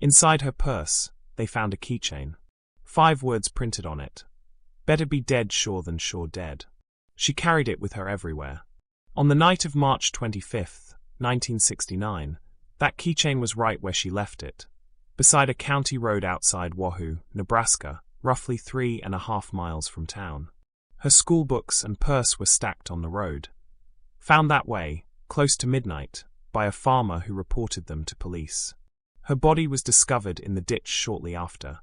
Inside her purse, they found a keychain. 5 words printed on it. Better be dead sure than sure dead. She carried it with her everywhere. On the night of March 25, 1969, that keychain was right where she left it, beside a county road outside Wahoo, Nebraska, roughly 3.5 miles from town. Her school books and purse were stacked on the road. Found that way, close to midnight, by a farmer who reported them to police. Her body was discovered in the ditch shortly after.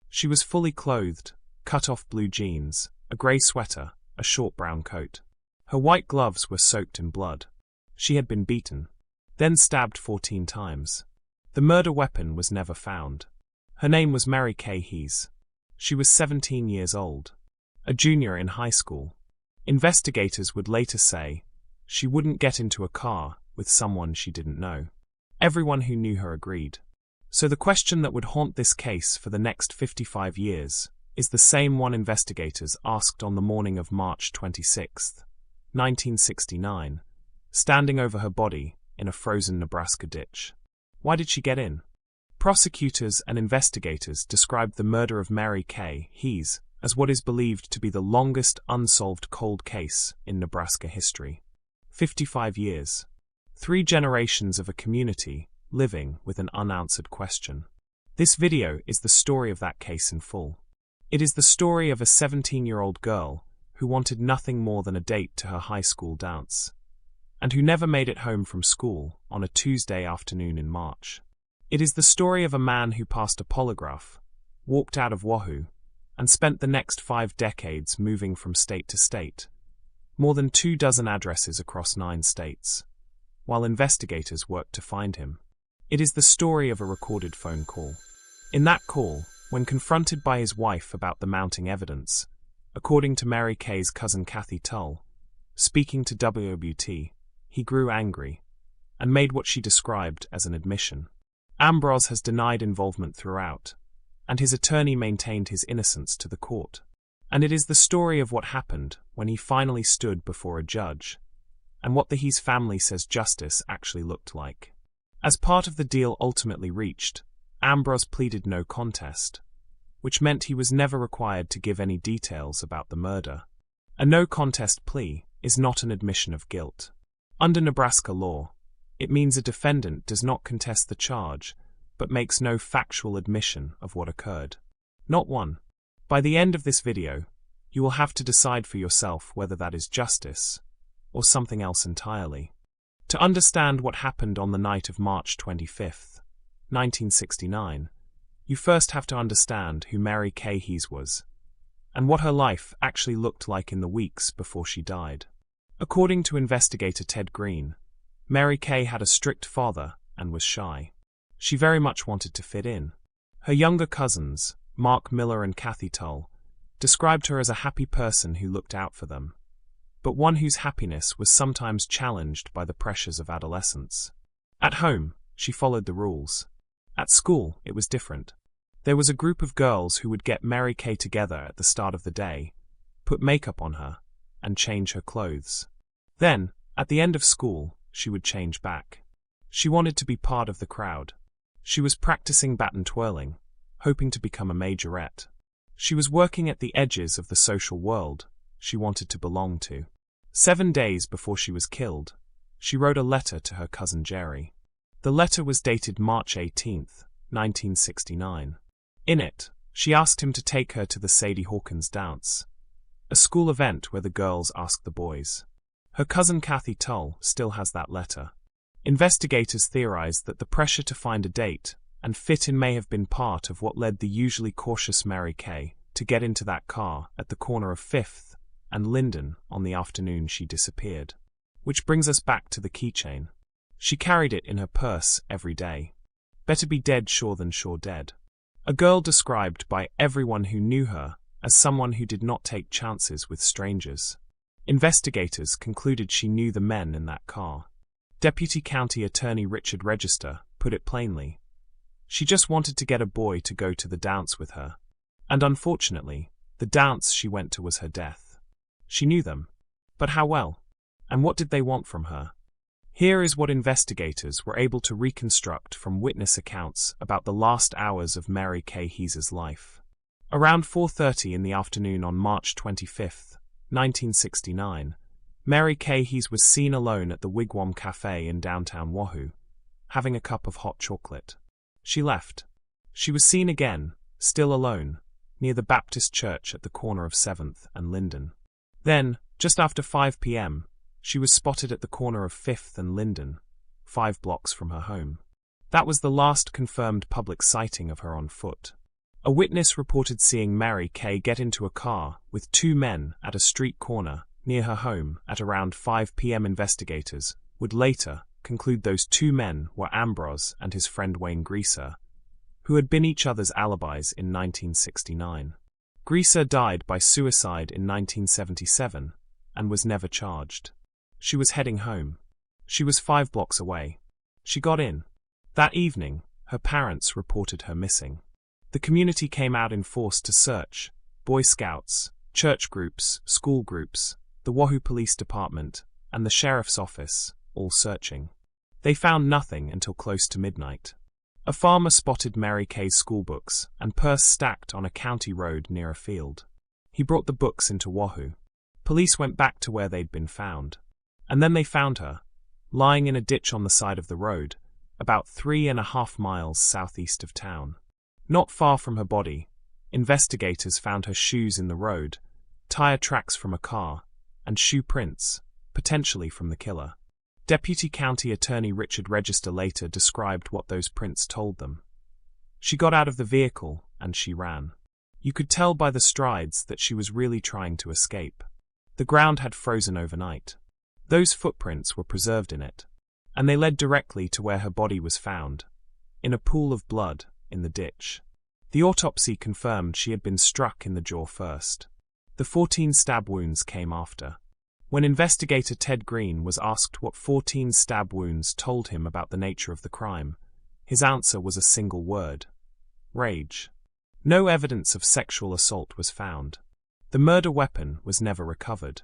She was fully clothed, cut-off blue jeans, a grey sweater, a short brown coat. Her white gloves were soaked in blood. She had been beaten, then stabbed 14 times. The murder weapon was never found. Her name was Mary Kay Heese. She was 17 years old, a junior in high school. Investigators would later say she wouldn't get into a car with someone she didn't know. Everyone who knew her agreed. So the question that would haunt this case for the next 55 years is the same one investigators asked on the morning of March 26, 1969, standing over her body in a frozen Nebraska ditch. Why did she get in? Prosecutors and investigators described the murder of Mary Kay Heese as what is believed to be the longest unsolved cold case in Nebraska history. 55 years. 3 generations of a community living with an unanswered question. This video is the story of that case in full. It is the story of a 17-year-old girl who wanted nothing more than a date to her high school dance, and who never made it home from school on a Tuesday afternoon in March. It is the story of a man who passed a polygraph, walked out of Wahoo, and spent the next 5 decades moving from state to state, more than 24 addresses across 9 states, while investigators worked to find him. It is the story of a recorded phone call. In that call, when confronted by his wife about the mounting evidence, according to Mary Kay's cousin Kathy Tull, speaking to WWT, he grew angry and made what she described as an admission. Ambroz has denied involvement throughout, and his attorney maintained his innocence to the court. And it is the story of what happened when he finally stood before a judge, and what the Heese family says justice actually looked like. As part of the deal ultimately reached, Ambroz pleaded no contest, which meant he was never required to give any details about the murder. A no contest plea is not an admission of guilt. Under Nebraska law, it means a defendant does not contest the charge, but makes no factual admission of what occurred. Not one. By the end of this video, you will have to decide for yourself whether that is justice, or something else entirely. To understand what happened on the night of March 25, 1969, you first have to understand who Mary Kay Heese was, and what her life actually looked like in the weeks before she died. According to investigator Ted Green, Mary Kay had a strict father and was shy. She very much wanted to fit in. Her younger cousins, Mark Miller and Kathy Tull, described her as a happy person who looked out for them, but one whose happiness was sometimes challenged by the pressures of adolescence. At home, she followed the rules. At school, it was different. There was a group of girls who would get Mary Kay together at the start of the day, put makeup on her, and change her clothes. Then, at the end of school, she would change back. She wanted to be part of the crowd. She was practicing baton twirling, hoping to become a majorette. She was working at the edges of the social world she wanted to belong to. 7 days before she was killed, she wrote a letter to her cousin Jerry. The letter was dated March 18, 1969. In it, she asked him to take her to the Sadie Hawkins dance, a school event where the girls asked the boys. Her cousin Kathy Tull still has that letter. Investigators theorized that the pressure to find a date and fit in may have been part of what led the usually cautious Mary Kay to get into that car at the corner of 5th and Linden on the afternoon she disappeared. Which brings us back to the keychain. She carried it in her purse every day. Better be dead sure than sure dead. A girl described by everyone who knew her as someone who did not take chances with strangers. Investigators concluded she knew the men in that car. Deputy County Attorney Richard Register put it plainly. She just wanted to get a boy to go to the dance with her. And unfortunately, the dance she went to was her death. She knew them. But how well? And what did they want from her? Here is what investigators were able to reconstruct from witness accounts about the last hours of Mary Kay Heese's life. Around 4:30 in the afternoon on March 25, 1969, Mary Kay Heese was seen alone at the Wigwam Cafe in downtown Wahoo, having a cup of hot chocolate. She left. She was seen again, still alone, near the Baptist church at the corner of 7th and Linden. Then, just after 5 p.m., she was spotted at the corner of 5th and Linden, 5 blocks from her home. That was the last confirmed public sighting of her on foot. A witness reported seeing Mary Kay get into a car with 2 men at a street corner near her home at around 5 p.m. Investigators would later conclude those 2 men were Ambroz and his friend Wayne Greaser, who had been each other's alibis in 1969. Greaser died by suicide in 1977 and was never charged. She was heading home. She was 5 blocks away. She got in. That evening, her parents reported her missing. The community came out in force to search: Boy Scouts, church groups, school groups, the Wahoo Police Department, and the Sheriff's Office, all searching. They found nothing until close to midnight. A farmer spotted Mary Kay's schoolbooks and purse stacked on a county road near a field. He brought the books into Wahoo. Police went back to where they'd been found. And then they found her, lying in a ditch on the side of the road, about 3.5 miles southeast of town. Not far from her body, investigators found her shoes in the road, tire tracks from a car, and shoe prints, potentially from the killer. Deputy County Attorney Richard Register later described what those prints told them. She got out of the vehicle, and she ran. You could tell by the strides that she was really trying to escape. The ground had frozen overnight. Those footprints were preserved in it, and they led directly to where her body was found, in a pool of blood in the ditch. The autopsy confirmed she had been struck in the jaw first. The 14 stab wounds came after. When investigator Ted Green was asked what 14 stab wounds told him about the nature of the crime, his answer was a single word: rage. No evidence of sexual assault was found. The murder weapon was never recovered.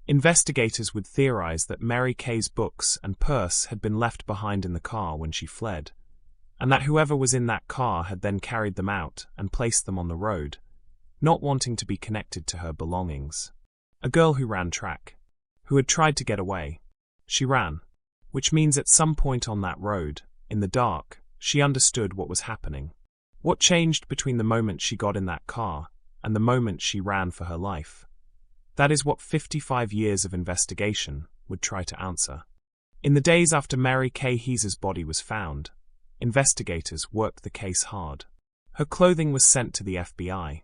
Investigators would theorize that Mary Kay's books and purse had been left behind in the car when she fled, and that whoever was in that car had then carried them out and placed them on the road, not wanting to be connected to her belongings. A girl who ran track, who had tried to get away. She ran, which means at some point on that road, in the dark, she understood what was happening. What changed between the moment she got in that car and the moment she ran for her life? That is what 55 years of investigation would try to answer. In the days after Mary Kay Heese's body was found, investigators worked the case hard. Her clothing was sent to the FBI,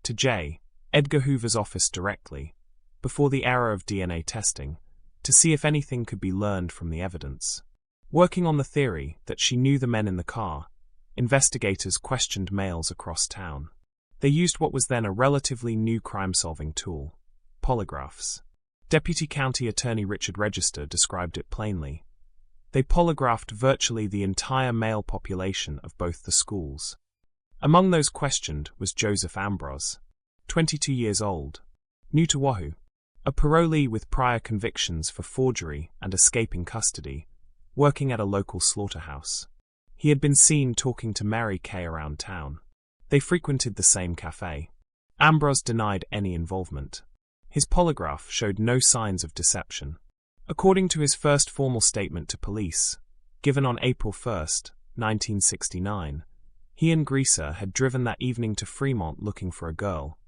to J. Edgar Hoover's office directly, before the era of DNA testing, to see if anything could be learned from the evidence. Working on the theory that she knew the men in the car, investigators questioned males across town. They used what was then a relatively new crime-solving tool: polygraphs. Deputy County Attorney Richard Register described it plainly. They polygraphed virtually the entire male population of both the schools. Among those questioned was Joseph Ambroz, 22 years old, new to Wahoo, a parolee with prior convictions for forgery and escaping custody, working at a local slaughterhouse. He had been seen talking to Mary Kay around town. They frequented the same cafe. Ambroz denied any involvement. His polygraph showed no signs of deception. According to his first formal statement to police, given on April 1, 1969, he and Greaser had driven that evening to Fremont looking for a girl,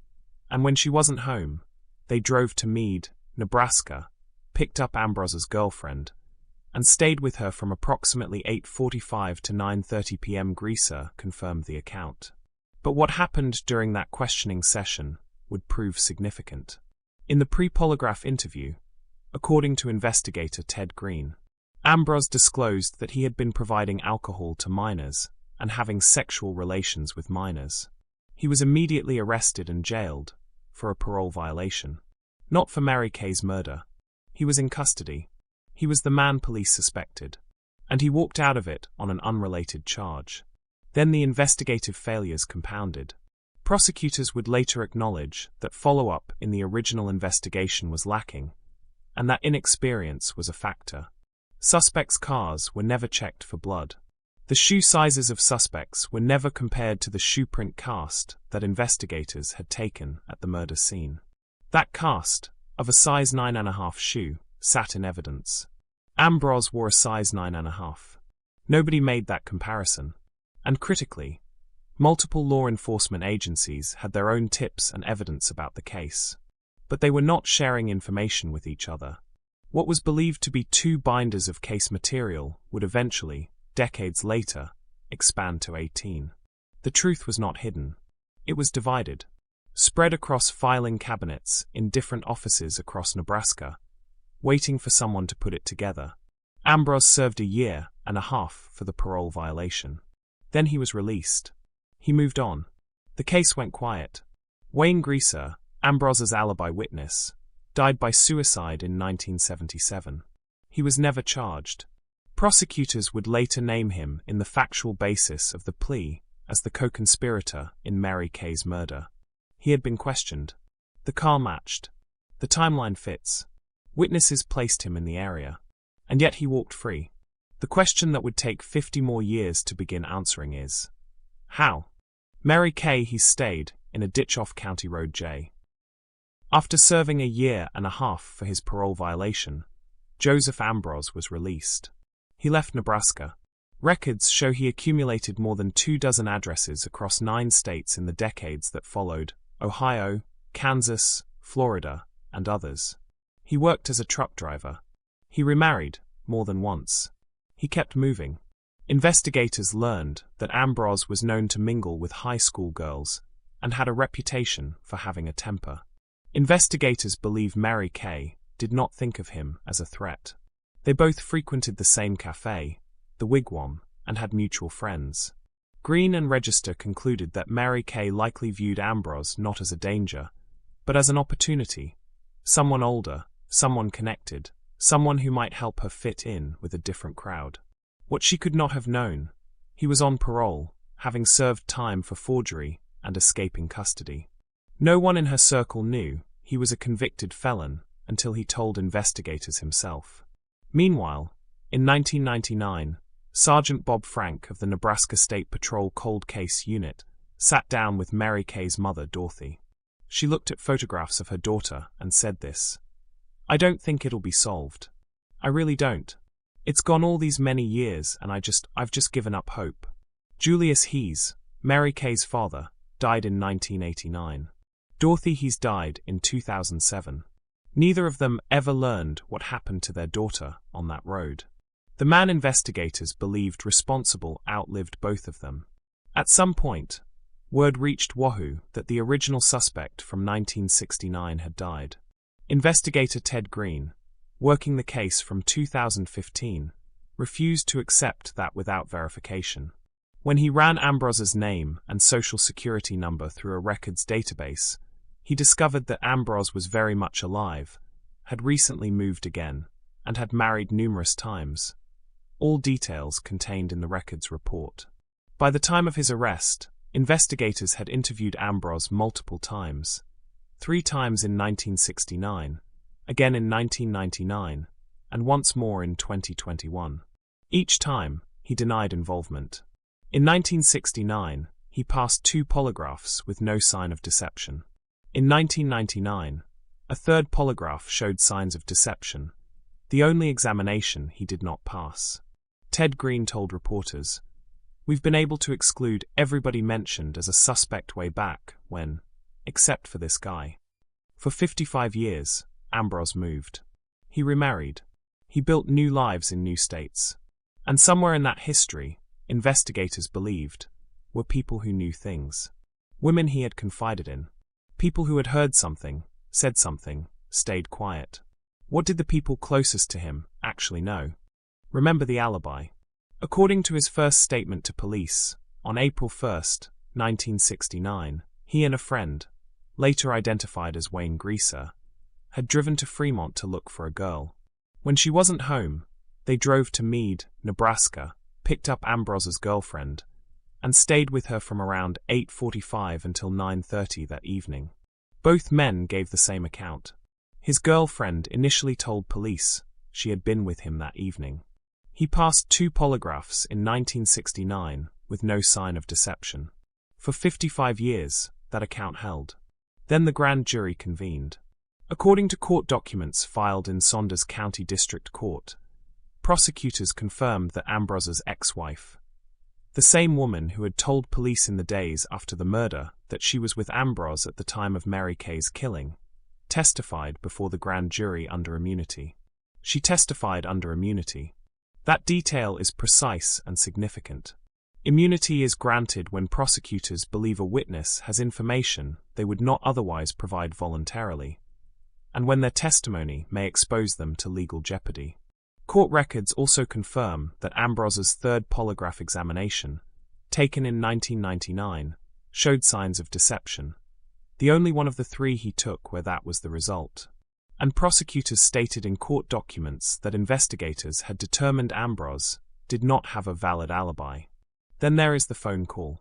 and when she wasn't home, they drove to Meade, Nebraska, picked up Ambroz's girlfriend, and stayed with her from approximately 8:45 to 9:30 p.m. Greaser confirmed the account. But what happened during that questioning session would prove significant. In the pre-polygraph interview, according to investigator Ted Green, Ambroz disclosed that he had been providing alcohol to minors and having sexual relations with minors. He was immediately arrested and jailed for a parole violation. Not for Mary Kay's murder. He was in custody. He was the man police suspected, and he walked out of it on an unrelated charge. Then the investigative failures compounded. Prosecutors would later acknowledge that follow-up in the original investigation was lacking, and that inexperience was a factor. Suspects' cars were never checked for blood. The shoe sizes of suspects were never compared to the shoe print cast that investigators had taken at the murder scene. That cast, of a size 9.5 shoe, sat in evidence. Ambroz wore a size 9.5. Nobody made that comparison. And critically, multiple law enforcement agencies had their own tips and evidence about the case. But they were not sharing information with each other. What was believed to be 2 binders of case material would eventually, decades later, expand to 18. The truth was not hidden. It was divided, spread across filing cabinets in different offices across Nebraska, waiting for someone to put it together. Ambroz served 1.5 years for the parole violation. Then he was released. He moved on. The case went quiet. Wayne Greaser, Ambroz's alibi witness, died by suicide in 1977. He was never charged. Prosecutors would later name him in the factual basis of the plea as the co-conspirator in Mary Kay's murder. He had been questioned. The car matched. The timeline fits. Witnesses placed him in the area. And yet he walked free. The question that would take 50 more years to begin answering is, how? Mary Kay Heese stayed in a ditch off County Road J. After serving 1.5 years for his parole violation, Joseph Ambroz was released. He left Nebraska. Records show he accumulated more than 24 addresses across 9 states in the decades that followed: Ohio, Kansas, Florida, and others. He worked as a truck driver. He remarried more than once. He kept moving. Investigators learned that Ambroz was known to mingle with high school girls and had a reputation for having a temper. Investigators believe Mary Kay did not think of him as a threat. They both frequented the same cafe, the Wigwam, and had mutual friends. Green and Register concluded that Mary Kay likely viewed Ambroz not as a danger, but as an opportunity. Someone older, someone connected, someone who might help her fit in with a different crowd. What she could not have known: he was on parole, having served time for forgery and escaping custody. No one in her circle knew he was a convicted felon until he told investigators himself. Meanwhile, in 1999, Sergeant Bob Frank of the Nebraska State Patrol Cold Case Unit sat down with Mary Kay's mother, Dorothy. She looked at photographs of her daughter and said this: "I don't think it'll be solved. I really don't. It's gone all these many years and I've just given up hope." Julius Heese, Mary Kay's father, died in 1989. Dorothy Heese died in 2007. Neither of them ever learned what happened to their daughter on that road. The man investigators believed responsible outlived both of them. At some point, word reached Wahoo that the original suspect from 1969 had died. Investigator Ted Green, working the case from 2015, refused to accept that without verification. When he ran Ambroz's name and social security number through a records database, he discovered that Ambroz was very much alive, had recently moved again, and had married numerous times. All details contained in the records report. By the time of his arrest, investigators had interviewed Ambroz multiple times. 3 times in 1969, again in 1999, and once more in 2021. Each time, he denied involvement. In 1969, he passed 2 polygraphs with no sign of deception. In 1999, a 3rd polygraph showed signs of deception, the only examination he did not pass. Ted Green told reporters, "We've been able to exclude everybody mentioned as a suspect way back when, except for this guy." For 55 years, Ambroz moved. He remarried. He built new lives in new states. And somewhere in that history, investigators believed, were people who knew things. Women he had confided in. People who had heard something, said something, stayed quiet. What did the people closest to him actually know? Remember the alibi. According to his first statement to police, on April 1, 1969, he and a friend, later identified as Wayne Greaser, had driven to Fremont to look for a girl. When she wasn't home, they drove to Meade, Nebraska, picked up Ambroz's girlfriend, and stayed with her from around 8:45 until 9:30 that evening. Both men gave the same account. His girlfriend initially told police she had been with him that evening. He passed 2 polygraphs in 1969 with no sign of deception. For 55 years, that account held. Then the grand jury convened. According to court documents filed in Saunders County District Court, prosecutors confirmed that Ambroz's ex-wife, the same woman who had told police in the days after the murder that she was with Ambroz at the time of Mary Kay's killing, testified before the grand jury under immunity. She testified under immunity. That detail is precise and significant. Immunity is granted when prosecutors believe a witness has information they would not otherwise provide voluntarily, and when their testimony may expose them to legal jeopardy. Court records also confirm that Ambroz's 3rd polygraph examination, taken in 1999, showed signs of deception, the only one of the 3 he took where that was the result. And prosecutors stated in court documents that investigators had determined Ambroz did not have a valid alibi. Then there is the phone call.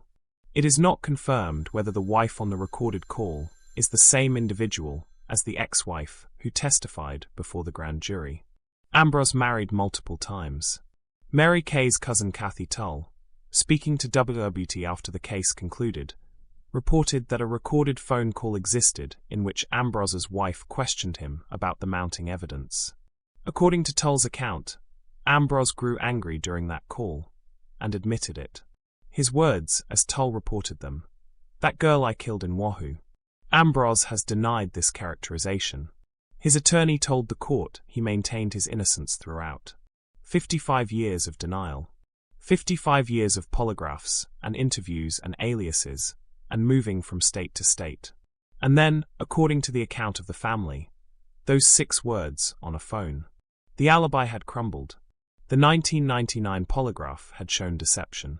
It is not confirmed whether the wife on the recorded call is the same individual as the ex-wife who testified before the grand jury. Ambroz married multiple times. Mary Kay's cousin Kathy Tull, speaking to WWT after the case concluded, reported that a recorded phone call existed in which Ambroz's wife questioned him about the mounting evidence. According to Tull's account, Ambroz grew angry during that call and admitted it. His words, as Tull reported them, "That girl I killed in Wahoo." Ambroz has denied this characterization. His attorney told the court he maintained his innocence throughout. 55 years of denial. 55 years of polygraphs and interviews and aliases, and moving from state to state. And then, according to the account of the family, those 6 words on a phone. The alibi had crumbled. The 1999 polygraph had shown deception.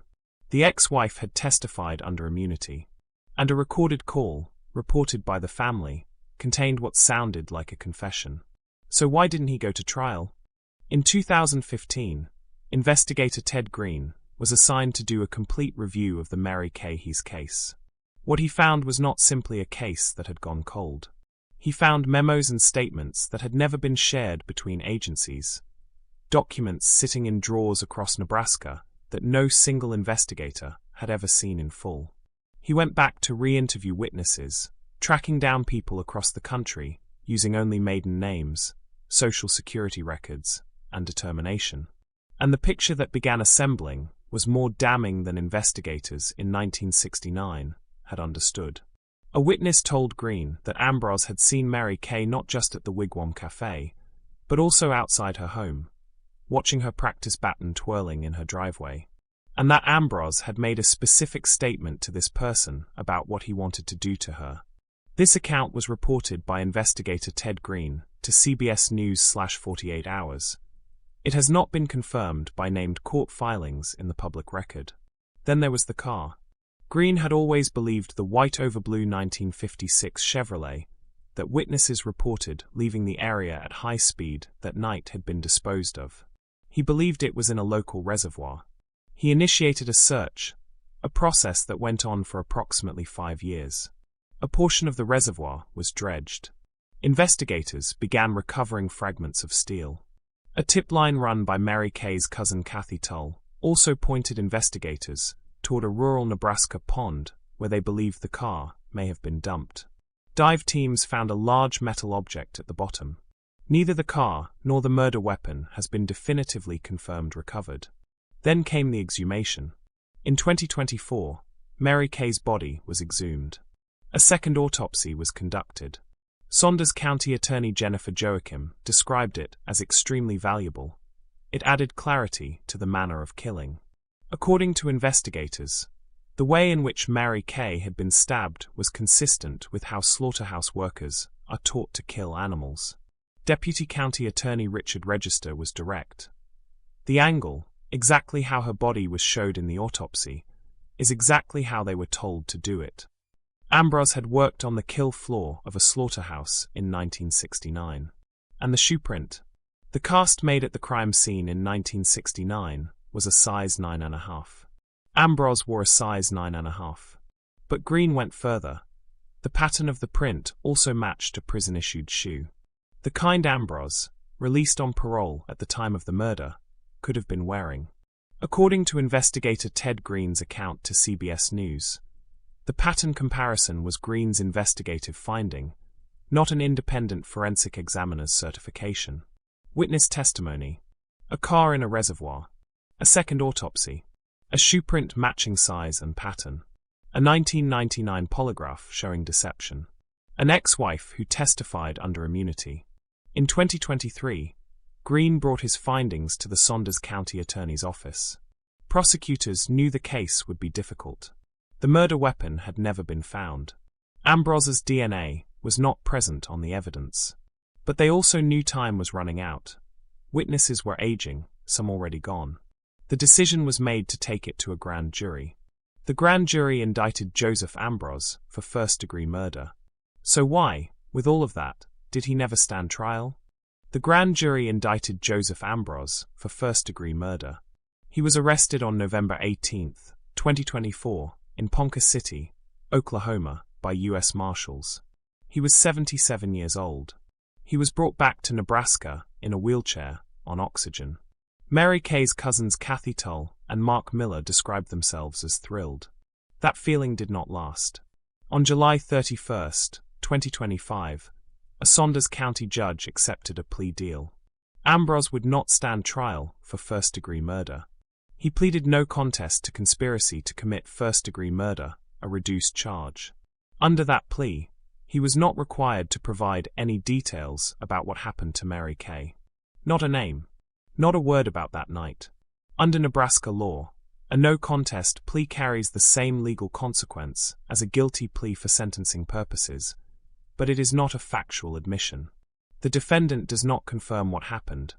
The ex-wife had testified under immunity. And a recorded call, reported by the family, contained what sounded like a confession. So why didn't he go to trial? In 2015, investigator Ted Green was assigned to do a complete review of the Mary Kay Heese case. What he found was not simply a case that had gone cold. He found memos and statements that had never been shared between agencies, documents sitting in drawers across Nebraska that no single investigator had ever seen in full. He went back to re-interview witnesses, tracking down people across the country using only maiden names, social security records, and determination. And the picture that began assembling was more damning than investigators in 1969 had understood. A witness told Green that Ambroz had seen Mary Kay not just at the Wigwam Cafe, but also outside her home, watching her practice baton twirling in her driveway, and that Ambroz had made a specific statement to this person about what he wanted to do to her. This account was reported by investigator Ted Green to CBS News/48 Hours. It has not been confirmed by named court filings in the public record. Then there was the car. Green had always believed the white over blue 1956 Chevrolet that witnesses reported leaving the area at high speed that night had been disposed of. He believed it was in a local reservoir. He initiated a search, a process that went on for approximately 5 years. A portion of the reservoir was dredged. Investigators began recovering fragments of steel. A tip line run by Mary Kay's cousin Kathy Tull also pointed investigators toward a rural Nebraska pond where they believed the car may have been dumped. Dive teams found a large metal object at the bottom. Neither the car nor the murder weapon has been definitively confirmed recovered. Then came the exhumation. In 2024, Mary Kay's body was exhumed. A second autopsy was conducted. Saunders County Attorney Jennifer Joachim described it as extremely valuable. It added clarity to the manner of killing. According to investigators, the way in which Mary Kay had been stabbed was consistent with how slaughterhouse workers are taught to kill animals. Deputy County Attorney Richard Register was direct. The angle, exactly how her body was showed in the autopsy, is exactly how they were told to do it. Ambroz had worked on the kill floor of a slaughterhouse in 1969. And the shoe print. The cast made at the crime scene in 1969 was a size 9.5. Ambroz wore a size 9.5. But Green went further. The pattern of the print also matched a prison-issued shoe. The kind Ambroz, released on parole at the time of the murder, could have been wearing. According to investigator Ted Green's account to CBS News, the pattern comparison was Green's investigative finding, not an independent forensic examiner's certification. Witness testimony: a car in a reservoir, a second autopsy, a shoe print matching size and pattern, a 1999 polygraph showing deception, an ex-wife who testified under immunity. In 2023, Green brought his findings to the Saunders County Attorney's Office. Prosecutors knew the case would be difficult. The murder weapon had never been found. Ambroz's DNA was not present on the evidence. But they also knew time was running out. Witnesses were aging, some already gone. The decision was made to take it to a grand jury. The grand jury indicted Joseph Ambroz for first-degree murder. So why, with all of that, did he never stand trial? The grand jury indicted Joseph Ambroz for first-degree murder. He was arrested on November 18, 2024, in Ponca City, Oklahoma, by U.S. Marshals. He was 77 years old. He was brought back to Nebraska in a wheelchair, on oxygen. Mary Kay's cousins Kathy Tull and Mark Miller described themselves as thrilled. That feeling did not last. On July 31, 2025, a Saunders County judge accepted a plea deal. Ambroz would not stand trial for first-degree murder. He pleaded no contest to conspiracy to commit first-degree murder, a reduced charge. Under that plea, he was not required to provide any details about what happened to Mary Kay. Not a name. Not a word about that night. Under Nebraska law, a no-contest plea carries the same legal consequence as a guilty plea for sentencing purposes, but it is not a factual admission. The defendant does not confirm what happened,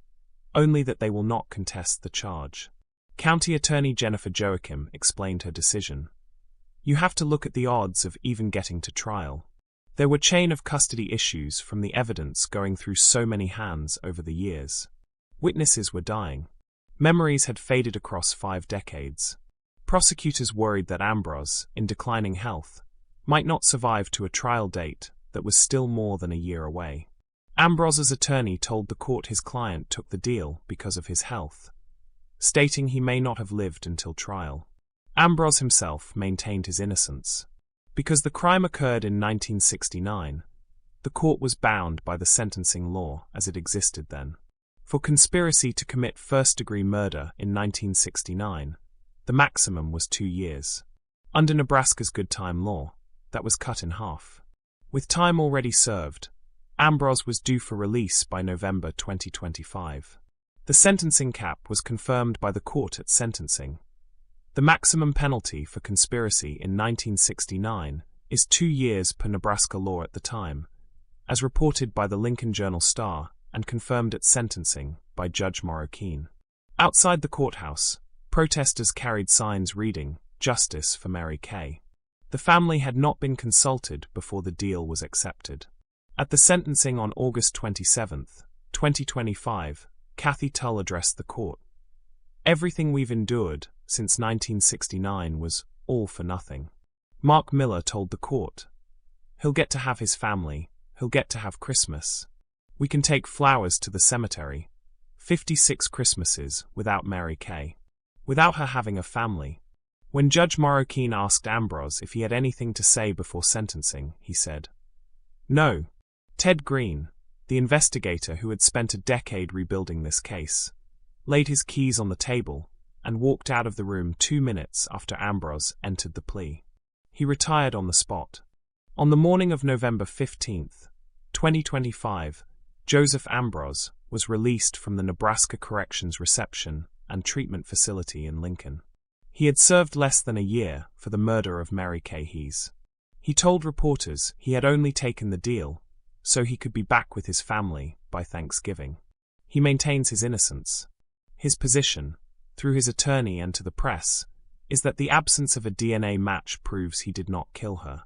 only that they will not contest the charge. County Attorney Jennifer Joachim explained her decision. You have to look at the odds of even getting to trial. There were chain of custody issues from the evidence going through so many hands over the years. Witnesses were dying. Memories had faded across 5 decades. Prosecutors worried that Ambroz, in declining health, might not survive to a trial date that was still more than a year away. Ambroz's attorney told the court his client took the deal because of his health, stating he may not have lived until trial. Ambroz himself maintained his innocence. Because the crime occurred in 1969, the court was bound by the sentencing law as it existed then. For conspiracy to commit first-degree murder in 1969, the maximum was 2 years. Under Nebraska's good time law, that was cut in half. With time already served, Ambroz was due for release by November 2025. The sentencing cap was confirmed by the court at sentencing. The maximum penalty for conspiracy in 1969 is 2 years per Nebraska law at the time, as reported by the Lincoln Journal-Star and confirmed at sentencing by Judge Morokeen. Outside the courthouse, protesters carried signs reading, "Justice for Mary Kay." The family had not been consulted before the deal was accepted. At the sentencing on August 27, 2025, Kathy Tull addressed the court. Everything we've endured since 1969 was all for nothing. Mark Miller told the court, he'll get to have his family, he'll get to have Christmas. We can take flowers to the cemetery. 56 Christmases without Mary Kay. Without her having a family. When Judge Morokeen asked Ambroz if he had anything to say before sentencing, he said, "No." Ted Green, the investigator who had spent a decade rebuilding this case, laid his keys on the table and walked out of the room 2 minutes after Ambroz entered the plea. He retired on the spot. On the morning of November 15, 2025, Joseph Ambroz was released from the Nebraska Corrections Reception and Treatment Facility in Lincoln. He had served less than a year for the murder of Mary Kay Heese. He told reporters he had only taken the deal so he could be back with his family by Thanksgiving. He maintains his innocence. His position, through his attorney and to the press, is that the absence of a DNA match proves he did not kill her.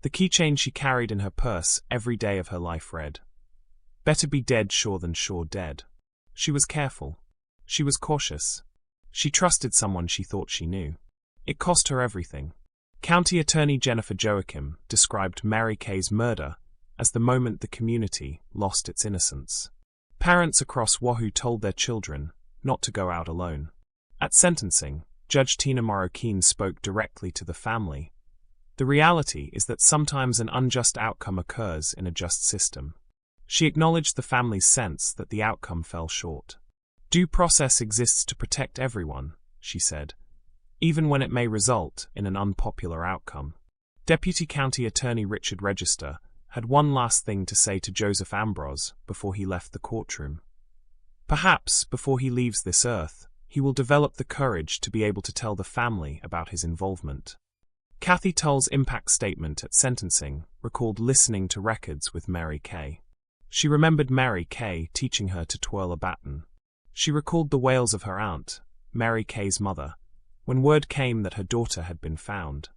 The keychain she carried in her purse every day of her life read, "Better be dead sure than sure dead." She was careful. She was cautious. She trusted someone she thought she knew. It cost her everything. County Attorney Jennifer Joachim described Mary Kay's murder as the moment the community lost its innocence. Parents across Wahoo told their children, not to go out alone. At sentencing, Judge Tina Marroquin spoke directly to the family. The reality is that sometimes an unjust outcome occurs in a just system. She acknowledged the family's sense that the outcome fell short. Due process exists to protect everyone, she said, even when it may result in an unpopular outcome. Deputy County Attorney Richard Register had one last thing to say to Joseph Ambroz before he left the courtroom. Perhaps, before he leaves this earth, he will develop the courage to be able to tell the family about his involvement. Kathy Tull's impact statement at sentencing recalled listening to records with Mary Kay. She remembered Mary Kay teaching her to twirl a baton. She recalled the wails of her aunt, Mary Kay's mother, when word came that her daughter had been found.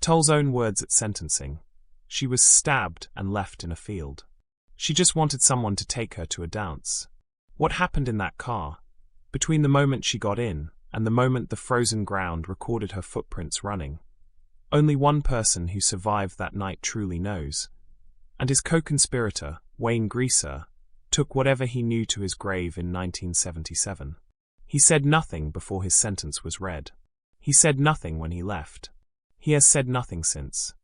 Tull's own words at sentencing: she was stabbed and left in a field. She just wanted someone to take her to a dance. What happened in that car? Between the moment she got in and the moment the frozen ground recorded her footprints running, only one person who survived that night truly knows. And his co-conspirator, Wayne Greaser, took whatever he knew to his grave in 1977. He said nothing before his sentence was read. He said nothing when he left. He has said nothing since.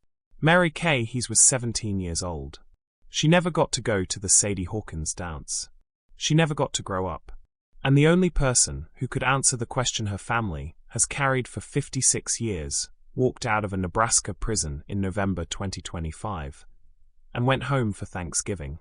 Mary Kay Heese was 17 years old. She never got to go to the Sadie Hawkins dance. She never got to grow up. And the only person who could answer the question her family has carried for 56 years walked out of a Nebraska prison in November 2025 and went home for Thanksgiving.